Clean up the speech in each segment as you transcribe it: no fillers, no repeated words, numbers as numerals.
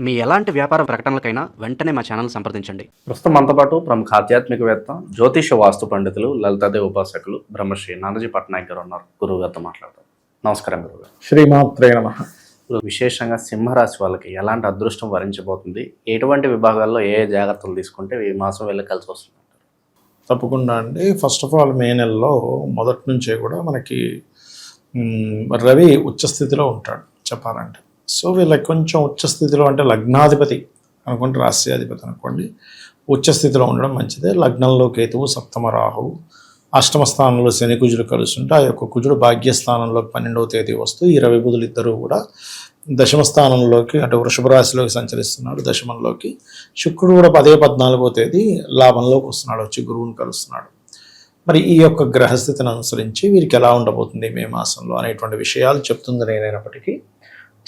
మీ ఎలాంటి వ్యాపార ప్రకటనలకైనా వెంటనే మా ఛానల్ సంప్రదించండి. ప్రస్తుతం మనతో పాటు ప్రముఖ ఆధ్యాత్మికవేత్త, జ్యోతిష వాస్తు పండితులు, లలితాదేవి ఉపాసకులు బ్రహ్మశ్రీ నానాజీ పట్నాయక్ గారు ఉన్నారు. గురువు గారితో మాట్లాడతారు. నమస్కారం గురువు. శ్రీమాత్రే నమః. విశేషంగా సింహరాశి వాళ్ళకి ఎలాంటి అదృష్టం వరించబోతుంది, ఎటువంటి విభాగాల్లో ఏ జాగ్రత్తలు తీసుకుంటే ఈ మాసం వెళ్ళి కలిసి వస్తుంది? తప్పకుండా అండి. ఫస్ట్ ఆఫ్ ఆల్ మే నెలలో మొదటి నుంచే కూడా మనకి రవి ఉచ్చస్థితిలో ఉంటాడు చెప్పాలంటే. సో వీళ్ళకి కొంచెం ఉచ్చస్థితిలో అంటే లగ్నాధిపతి అనుకుంటే రాశ్యాధిపతి అనుకోండి, ఉచ్చస్థితిలో ఉండడం మంచిదే. లగ్నంలో కేతువు, సప్తమ రాహువు, అష్టమ స్థానంలో శని కుజుడు కలుస్తుంటే ఆ యొక్క కుజుడు భాగ్యస్థానంలో 12వ తేదీ వస్తూ ఈ రవి బుధులు ఇద్దరు కూడా దశమ స్థానంలోకి అంటే వృషభ రాశిలోకి సంచరిస్తున్నాడు. దశమంలోకి శుక్రుడు కూడా 10, 14వ తేదీ లాభంలోకి వస్తున్నాడు, వచ్చి గురువుని కలుస్తున్నాడు. మరి ఈ యొక్క గ్రహస్థితిని అనుసరించి వీరికి ఎలా ఉండబోతుంది మే మాసంలో అనేటువంటి విషయాలు చెప్తుంది నేనైనప్పటికీ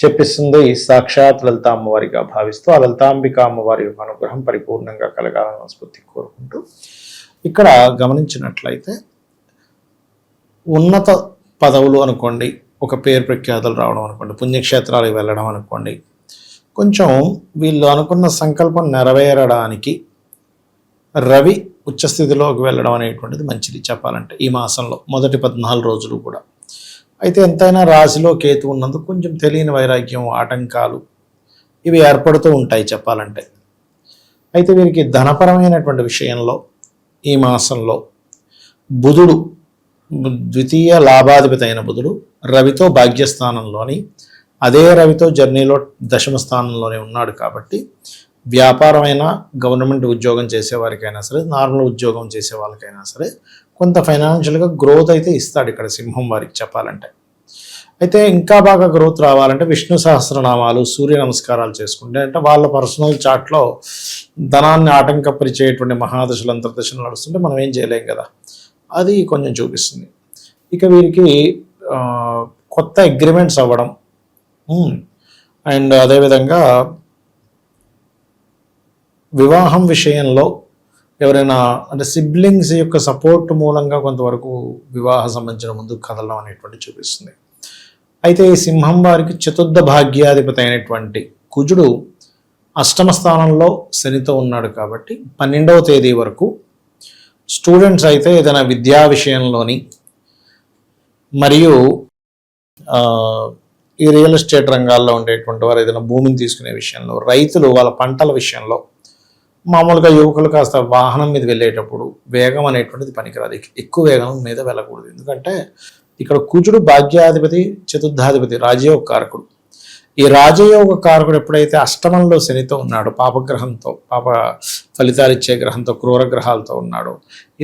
చెప్పిస్తుంది సాక్షాత్ లలితా అమ్మవారిగా భావిస్తూ ఆ లలితాంబిక అమ్మవారి యొక్క అనుగ్రహం పరిపూర్ణంగా కలగాలని మనస్ఫూర్తి కోరుకుంటూ ఇక్కడ గమనించినట్లయితే ఉన్నత పదవులు అనుకోండి, ఒక పేరు ప్రఖ్యాతలు రావడం అనుకోండి, పుణ్యక్షేత్రాలకు వెళ్ళడం అనుకోండి, కొంచెం వీళ్ళు అనుకున్న సంకల్పం నెరవేరడానికి రవి ఉచ్చస్థితిలోకి వెళ్ళడం అనేటువంటిది మంచిది చెప్పాలంటే ఈ మాసంలో మొదటి 14 రోజులు కూడా. అయితే ఎంతైనా రాశిలో కేతు ఉన్నందుకు కొంచెం తెలియని వైరాగ్యం, ఆటంకాలు ఇవి ఏర్పడుతూ ఉంటాయి చెప్పాలంటే. అయితే వీరికి ధనపరమైనటువంటి విషయంలో ఈ మాసంలో బుధుడు, ద్వితీయ లాభాధిపతి అయిన బుధుడు రవితో భాగ్యస్థానంలోని, అదే రవితో జర్నీలో దశమ స్థానంలోనే ఉన్నాడు కాబట్టి వ్యాపారమైన, గవర్నమెంట్ ఉద్యోగం చేసేవారికైనా సరే, నార్మల్ ఉద్యోగం చేసే వాళ్ళకైనా సరే కొంత ఫైనాన్షియల్గా గ్రోత్ అయితే ఇస్తాడు ఇక్కడ సింహం వారికి చెప్పాలంటే. అయితే ఇంకా బాగా గ్రోత్ రావాలంటే విష్ణు సహస్రనామాలు, సూర్య నమస్కారాలు చేసుకుంటే అంటే వాళ్ళ పర్సనల్ చార్ట్లో ధనాన్ని ఆటంకపరిచేటువంటి మహాదశలు, అంతర్దశలు నడుస్తుంటే మనం ఏం చేయలేం కదా, అది కొంచెం చూపిస్తుంది. ఇక వీరికి కొత్త అగ్రిమెంట్స్ అవ్వడం అండ్ అదేవిధంగా వివాహం విషయంలో ఎవరైనా అంటే సిబ్లింగ్స్ యొక్క సపోర్ట్ మూలంగా కొంతవరకు వివాహ సంబంధించిన ముందుకు కదలడం అనేటువంటి చూపిస్తుంది. అయితే ఈ సింహం వారికి చతుర్థ భాగ్యాధిపతి అయినటువంటి కుజుడు అష్టమ స్థానంలో శనితో ఉన్నాడు కాబట్టి 12వ తేదీ వరకు స్టూడెంట్స్ అయితే ఏదైనా విద్యా విషయంలోని మరియు ఈ రియల్ ఎస్టేట్ రంగాల్లో ఉండేటువంటి వారు ఏదైనా భూమిని తీసుకునే విషయంలో, రైతులు వాళ్ళ పంటల విషయంలో, మామూలుగా యువకులు కాస్త వాహనం మీద వెళ్ళేటప్పుడు వేగం అనేటువంటిది పనికిరాదు, ఎక్కువ వేగం మీద వెళ్ళకూడదు. ఎందుకంటే ఇక్కడ కుజుడు భాగ్యాధిపతి, చతుర్థాధిపతి, రాజయోగ కారకుడు. ఈ రాజయోగ కారకుడు ఎప్పుడైతే అష్టమంలో శనితో ఉన్నాడో, పాపగ్రహంతో, పాప ఫలితాలు ఇచ్చే గ్రహంతో, క్రూర గ్రహాలతో ఉన్నాడో,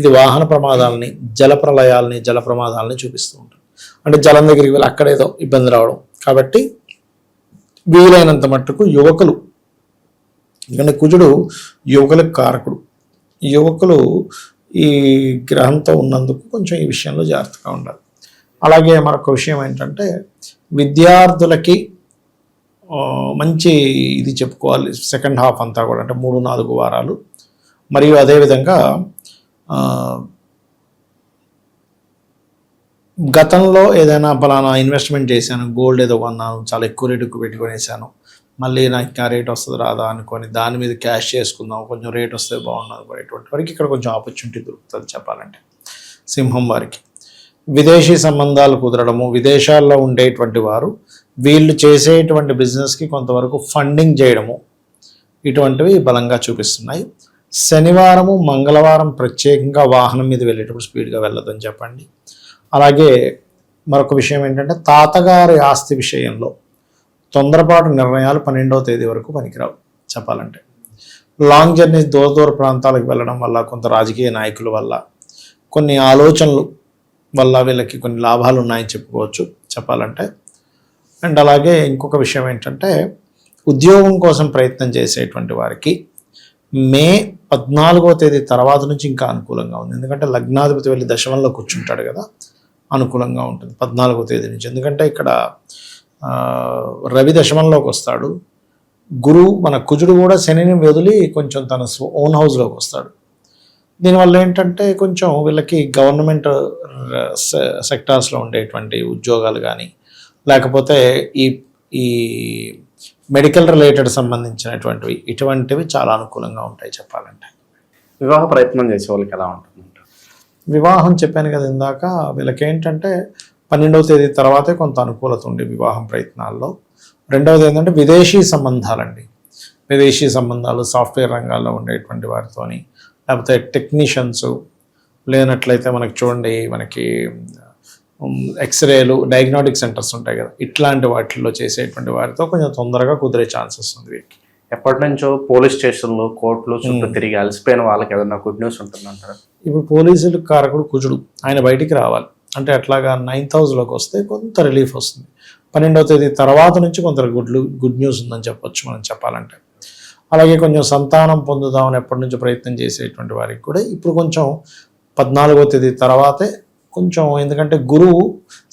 ఇది వాహన ప్రమాదాలని, జల ప్రళయాలని, జల ప్రమాదాలని చూపిస్తూ ఉంటుంది. అంటే జలం దగ్గరికి వెళ్ళి అక్కడేదో ఇబ్బంది రావడం. కాబట్టి వీలైనంత మట్టుకు యువకులు, ఎందుకంటే కుజుడు యువకులకు కారకుడు, యువకులు ఈ గ్రహంతో ఉన్నందుకు కొంచెం ఈ విషయంలో జాగ్రత్తగా ఉండాలి. అలాగే మరొక విషయం ఏంటంటే విద్యార్థులకి మంచి ఇది చెప్పుకోవాలి సెకండ్ హాఫ్ అంతా కూడా, అంటే 3-4 వారాలు. మరియు అదేవిధంగా గతంలో ఏదైనా ఫలానా ఇన్వెస్ట్మెంట్ చేశాను, గోల్డ్ ఏదో కొన్నాను, చాలా ఎక్కువ రేటుకు పెట్టుకునేసాను, మళ్ళీ నాకు ఇంకా రేట్ వస్తుంది రాదా అనుకొని దాని మీద క్యాష్ చేసుకుందాం, కొంచెం రేట్ వస్తే బాగుండు అనుకునేటువంటి వారికి ఇక్కడ కొంచెం ఆపర్చునిటీ దొరుకుతుంది చెప్పాలంటే సింహం వారికి. విదేశీ సంబంధాలు కుదరడము, విదేశాల్లో ఉండేటువంటి వారు వీళ్ళు చేసేటువంటి బిజినెస్కి కొంతవరకు ఫండింగ్ చేయడము, ఇటువంటివి బలంగా చూపిస్తున్నాయి. శనివారము, మంగళవారం ప్రత్యేకంగా వాహనం మీద వెళ్ళేటప్పుడు స్పీడ్గా వెళ్ళొద్దని చెప్పండి. అలాగే మరొక విషయం ఏంటంటే తాతగారి ఆస్తి విషయంలో తొందరపాటు నిర్ణయాలు 12వ తేదీ వరకు పనికిరావు చెప్పాలంటే. లాంగ్ జర్నీస్, దూర ప్రాంతాలకు వెళ్ళడం వల్ల, కొంత రాజకీయ నాయకుల వల్ల, కొన్ని ఆలోచనలు వల్ల వీళ్ళకి కొన్ని లాభాలు ఉన్నాయని చెప్పుకోవచ్చు చెప్పాలంటే. అండ్ అలాగే ఇంకొక విషయం ఏంటంటే ఉద్యోగం కోసం ప్రయత్నం చేసేటువంటి వారికి మే 14వ తేదీ తర్వాత నుంచి ఇంకా అనుకూలంగా ఉంది. ఎందుకంటే లగ్నాధిపతి వెళ్ళి దశమంలో కూర్చుంటాడు కదా, అనుకూలంగా ఉంటుంది 14వ తేదీ నుంచి. ఎందుకంటే ఇక్కడ రవి దశమంలోకి వస్తాడు, గురువు మన కుజుడు కూడా శనిని వదిలి కొంచెం తన ఓన్ హౌస్లోకి వస్తాడు. దీనివల్ల ఏంటంటే కొంచెం వీళ్ళకి గవర్నమెంట్ సెక్టార్స్లో ఉండేటువంటి ఉద్యోగాలు కానీ, లేకపోతే ఈ మెడికల్ రిలేటెడ్ సంబంధించినటువంటివి ఇటువంటివి చాలా అనుకూలంగా ఉంటాయి చెప్పాలంటే. వివాహ ప్రయత్నం చేసే వాళ్ళకి ఎలా ఉంటుంది? వివాహం చెప్పాను కదా ఇందాక, వీళ్ళకి ఏంటంటే 12వ తేదీ తర్వాతే కొంత అనుకూలత ఉంది వివాహం ప్రయత్నాల్లో. రెండవది ఏంటంటే విదేశీ సంబంధాలండి. విదేశీ సంబంధాలు సాఫ్ట్వేర్ రంగాల్లో ఉండేటువంటి వారితోని, లేకపోతే టెక్నీషియన్స్, లేనట్లయితే మనకి చూడండి మనకి ఎక్స్రేలు డయాగ్నోటిక్ సెంటర్స్ ఉంటాయి కదా, ఇట్లాంటి వాటిల్లో చేసేటువంటి వారితో కొంచెం తొందరగా కుదిరే ఛాన్సెస్ ఉంది వీరికి. ఎప్పటి నుంచో పోలీస్ స్టేషన్లు కోర్టులు చుట్టూ తిరిగి అలసిపోయిన వాళ్ళకి ఏదైనా గుడ్ న్యూస్ ఉంటుందంటారా? ఇప్పుడు పోలీసులు కారకుడు కుజుడు, ఆయన బయటికి రావాలి అంటే అట్లాగా 9th హౌస్లోకి వస్తే కొంత రిలీఫ్ వస్తుంది. 12వ తేదీ తర్వాత నుంచి కొంత గుడ్ న్యూస్ ఉందని చెప్పొచ్చు మనం చెప్పాలంటే. అలాగే కొంచెం సంతానం పొందుదామని ఎప్పటి నుంచో ప్రయత్నం చేసేటువంటి వారికి కూడా ఇప్పుడు కొంచెం 14వ తేదీ తర్వాతే కొంచెం, ఎందుకంటే గురువు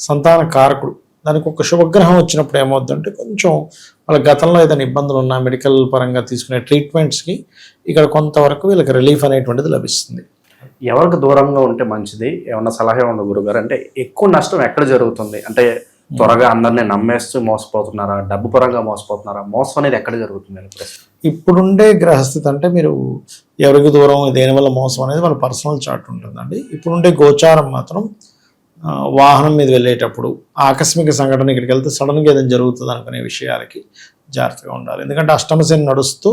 సంతాన కారకుడు, దానికి ఒక శుభగ్రహం వచ్చినప్పుడు ఏమవుతుందంటే కొంచెం వాళ్ళ గతంలో ఏదైనా ఇబ్బందులు ఉన్నా మెడికల్ పరంగా తీసుకునే ట్రీట్మెంట్స్కి ఇక్కడ కొంతవరకు వీళ్ళకి రిలీఫ్ అనేటువంటిది లభిస్తుంది. ఎవరికి దూరంగా ఉంటే మంచిది? ఏమన్నా సలహా ఉందా గురుగారు? అంటే ఎక్కువ నష్టం ఎక్కడ జరుగుతుంది? అంటే త్వరగా అందరినీ నమ్మేస్తూ మోసపోతున్నారా, డబ్బు పరంగా మోసపోతున్నారా? మోసం అనేది ఎక్కడ జరుగుతుంది? ఇప్పుడుండే గ్రహస్థితి అంటే మీరు ఎవరికి దూరం దేనివల్ల మోసం అనేది వాళ్ళ పర్సనల్ చార్ట్ ఉంటుందండి. ఇప్పుడుండే గోచారం మాత్రం వాహనం మీద వెళ్ళేటప్పుడు ఆకస్మిక సంఘటన ఇక్కడికి వెళ్తే సడన్గా ఏదైనా జరుగుతుంది అనుకునే విషయాలకి జాగ్రత్తగా ఉండాలి. ఎందుకంటే అష్టమ శని నడుస్తూ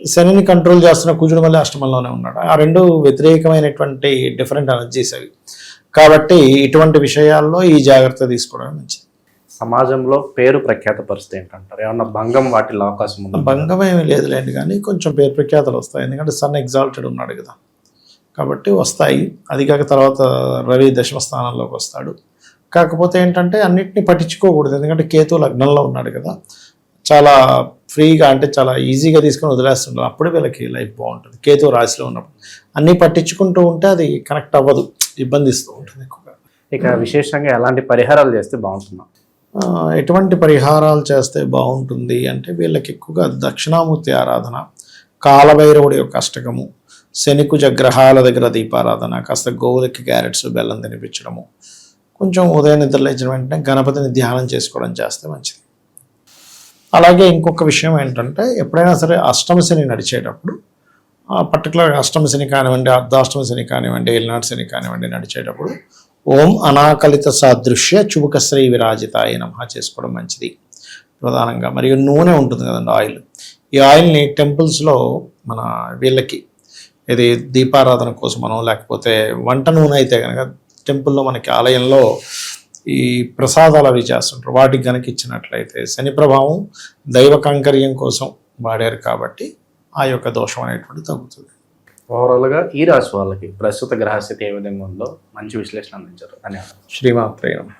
శనిని కంట్రోల్ చేస్తున్న కుజుడు మళ్ళీ అష్టమంలోనే ఉన్నాడు. ఆ రెండు వ్యతిరేకమైనటువంటి డిఫరెంట్ ఎనర్జీస్ అవి. కాబట్టి ఇటువంటి విషయాల్లో ఈ జాగ్రత్త తీసుకోవడం మంచిది. సమాజంలో పేరు ప్రఖ్యాత పరిస్థితి ఏంటంటారు? ఏమన్నా భంగం వాటిల్లో అవకాశం ఉందా? భంగం ఏమీ లేదులేండి, కానీ కొంచెం పేరు ప్రఖ్యాతలు వస్తాయి. ఎందుకంటే సన్ ఎగ్జాల్టెడ్ ఉన్నాడు కదా, కాబట్టి వస్తాయి. అది కాక తర్వాత రవి దశమ స్థానంలోకి వస్తాడు. కాకపోతే ఏంటంటే అన్నిటిని పట్టించుకోకూడదు, ఎందుకంటే కేతు లగ్నంలో ఉన్నాడు కదా, చాలా ఫ్రీగా అంటే చాలా ఈజీగా తీసుకొని వదిలేస్తుంటారు. అప్పుడే వీళ్ళకి లైఫ్ బాగుంటుంది. కేతు రాశిలో ఉన్నప్పుడు అన్నీ పట్టించుకుంటూ ఉంటే అది కనెక్ట్ అవ్వదు, ఇబ్బందిస్తూ ఉంటుంది ఎక్కువగా. ఇక విశేషంగా ఎలాంటి పరిహారాలు చేస్తే బాగుంటుందా? ఎటువంటి పరిహారాలు చేస్తే బాగుంటుంది అంటే వీళ్ళకి ఎక్కువగా దక్షిణామూర్తి ఆరాధన, కాలభైరవుడి యొక్క అష్టకము, శనికుజ గ్రహాల దగ్గర దీపారాధన, కాస్త గోవులకి క్యారెట్స్ బెల్లం తినిపించడము, కొంచెం ఉదయం నిద్ర లేచిన వెంటనే గణపతిని ధ్యానం చేసుకోవడం చేస్తే మంచిది. అలాగే ఇంకొక విషయం ఏంటంటే ఎప్పుడైనా సరే అష్టమ శని నడిచేటప్పుడు, పర్టికులర్ అష్టమ శని కానివ్వండి, అర్ధాష్టమ శని కానివ్వండి, ఏలినాటి శని కానివ్వండి, నడిచేటప్పుడు ఓం అనాకలిత సాదృశ్య చుబుక శ్రీ విరాజితాయ నమః చేసుకోవడం మంచిది ప్రధానంగా. మరియు నూనె ఉంటుంది కదండి, ఆయిల్, ఈ ఆయిల్ని టెంపుల్స్లో మన వీళ్ళకి ఇది దీపారాధన కోసమనో లేకపోతే వంట నూనె అయితే కనుక టెంపుల్లో మనకి ఆలయంలో ఈ ప్రసాదాలు అవి చేస్తుంటారు, వాటికి కనుక ఇచ్చినట్లయితే శని ప్రభావం దైవ కైంకర్యం కోసం వాడారు కాబట్టి ఆ యొక్క దోషం అనేటువంటి తగ్గుతుంది. ఓవరాల్గా ఈ రాశి వాళ్ళకి ప్రస్తుత గ్రహస్థితి ఏ విధంగా ఉందో మంచి విశ్లేషణ అందించారు. ధన్యవాదాలు. శ్రీమాత్రే నమః.